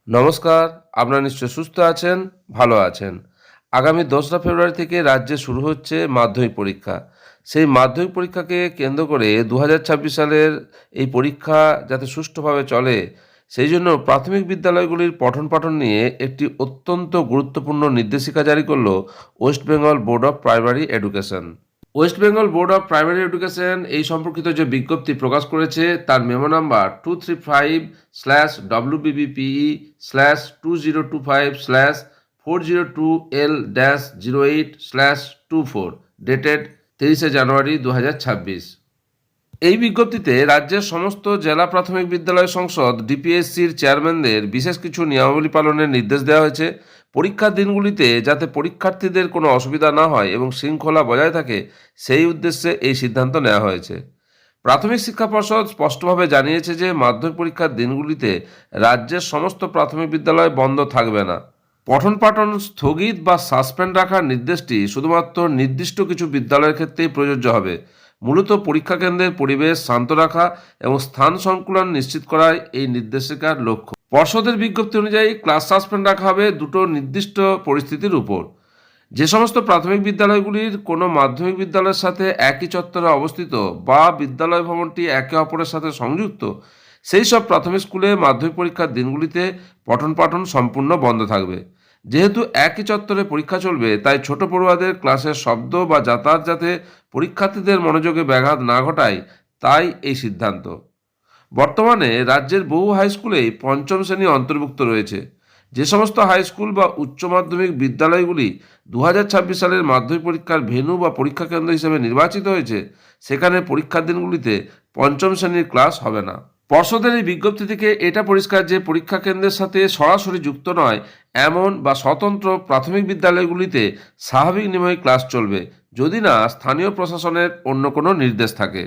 নমস্কার, আপনারা নিশ্চয়ই সুস্থ আছেন, ভালো আছেন। আগামী ২রা ফেব্রুয়ারি থেকে রাজ্যে শুরু হচ্ছে মাধ্যমিক পরীক্ষা। সেই মাধ্যমিক পরীক্ষাকে কেন্দ্র করে ২০২৬ সালের এই পরীক্ষা যাতে সুষ্ঠুভাবে চলে, সেই জন্য প্রাথমিক বিদ্যালয়গুলির পঠন-পাঠন নিয়ে একটি অত্যন্ত গুরুত্বপূর্ণ নির্দেশিকা জারি করল West Bengal board of primary education. West Bengal board of primary education এই সম্পর্কিত যে বিজ্ঞপ্তি প্রকাশ করেছে তার মেমো নাম্বার 235/2025/402L-08/24 ডেটেড 23শে জানুয়ারি 2026। এই বিজ্ঞপ্তিতে রাজ্যের সমস্ত জেলা প্রাথমিক বিদ্যালয় সংসদ ডিপিএসসির চেয়ারম্যানদের বিশেষ কিছু নিয়মাবলী পালনের নির্দেশ দেওয়া হয়েছে। পরীক্ষার দিনগুলিতে যাতে পরীক্ষার্থীদের কোনো অসুবিধা না হয় এবং শৃঙ্খলা বজায় থাকে, সেই উদ্দেশ্যে এই সিদ্ধান্ত নেওয়া হয়েছে। প্রাথমিক শিক্ষা পর্ষদ স্পষ্টভাবে জানিয়েছে যে মাধ্যমিক পরীক্ষার দিনগুলিতে রাজ্যের সমস্ত প্রাথমিক বিদ্যালয় বন্ধ থাকবে না। পঠন পাঠন স্থগিত বা সাসপেন্ড রাখার নির্দেশটি শুধুমাত্র নির্দিষ্ট কিছু বিদ্যালয়ের ক্ষেত্রেই প্রযোজ্য হবে। মূলত পরীক্ষা কেন্দ্রের পরিবেশ শান্ত রাখা এবং স্থান সংকুলন নিশ্চিত করাই এই নির্দেশিকার লক্ষ্য। পর্ষদের বিজ্ঞপ্তি অনুযায়ী ক্লাস সাসপেন্ড রাখা হবে দুটো নির্দিষ্ট পরিস্থিতির উপর। যে সমস্ত প্রাথমিক বিদ্যালয়গুলির কোনো মাধ্যমিক বিদ্যালয়ের সাথে একই চত্বরে অবস্থিত বা বিদ্যালয় ভবনটি একে অপরের সাথে সংযুক্ত, সেই সব প্রাথমিক স্কুলে মাধ্যমিক পরীক্ষার দিনগুলিতে পঠন পাঠন সম্পূর্ণ বন্ধ থাকবে। যেহেতু একই চত্বরে পরীক্ষা চলবে, তাই ছোট পড়ুয়াদের ক্লাসের শব্দ বা যাতায়াত যাতে পরীক্ষার্থীদের মনোযোগে ব্যাঘাত না ঘটায়, তাই এই সিদ্ধান্ত। বর্তমানে রাজ্যের বহু হাই স্কুলেই পঞ্চম শ্রেণী অন্তর্ভুক্ত রয়েছে। যে সমস্ত হাই স্কুল বা উচ্চ মাধ্যমিক বিদ্যালয়গুলি ২০২৬ সালের মাধ্যমিক পরীক্ষার ভেন্যু বা পরীক্ষা কেন্দ্র হিসেবে নির্বাচিত হয়েছে, সেখানে পরীক্ষার দিনগুলিতে পঞ্চম শ্রেণীর ক্লাস হবে না। পর্ষদের এই বিজ্ঞপ্তি থেকে এটা পরিষ্কার যে পরীক্ষা কেন্দ্রের সাথে সরাসরি যুক্ত নয় এমন বা স্বতন্ত্র প্রাথমিক বিদ্যালয়গুলিতে স্বাভাবিক নিয়মে ক্লাস চলবে, যদি না স্থানীয় প্রশাসনের অন্য কোনো নির্দেশ থাকে।